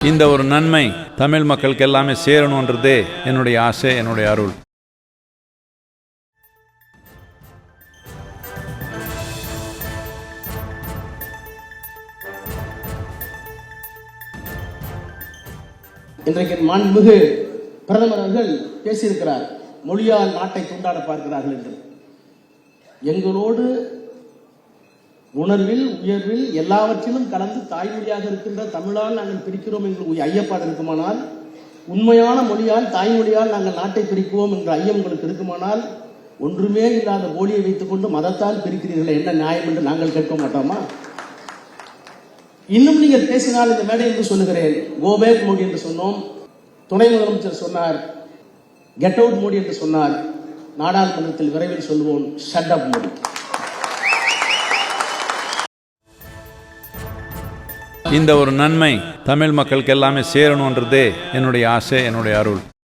இந்த ஒரு நன்மை தமிழ் மக்களுக்கு எல்லாமே சேரணுன்றதே என்னுடைய ஆசை, என்னுடைய அருள். இன்றைக்கு மாண்புமிகு பிரதமர் அவர்கள் பேசியிருக்கிறார், மொழியால் நாட்டை கொண்டாட பார்க்கிறார்கள் என்று. எங்களோடு உணர்வில் உயர்வில் எல்லாவற்றிலும் கலந்து தாய்மொழியாக இருக்கின்ற தமிழால் நாங்கள் பிரிக்கிறோம் என்று ஐயப்பாடு இருக்குமானால், உண்மையான மொழியால் தாய்மொழியால் நாங்கள் நாட்டை பிரிக்குவோம் என்ற ஐயம் உங்களுக்கு இருக்குமானால், ஒன்றுமே இல்லாத போலியை வைத்துக் கொண்டு மதத்தால் பிரிக்கிறீர்கள் என்ன நியாயம் என்று நாங்கள் கேட்க மாட்டோமா? இன்னும் நீங்கள் பேசினால் இந்த மேடை என்று சொல்லுகிறேன், கோபேக் மோடி என்று சொன்னோம், துணை முதலமைச்சர் சொன்னார் கெட் அவுட் மோடி என்று சொன்னார். நாடாளுமன்றத்தில் விரைவில் சொல்லுவோம் ஷட் அப் மோடி. இந்த ஒரு நன்மை தமிழ் மக்களுக்கு எல்லாமே சேரணுன்றதே என்னுடைய ஆசை, என்னுடைய அருள்.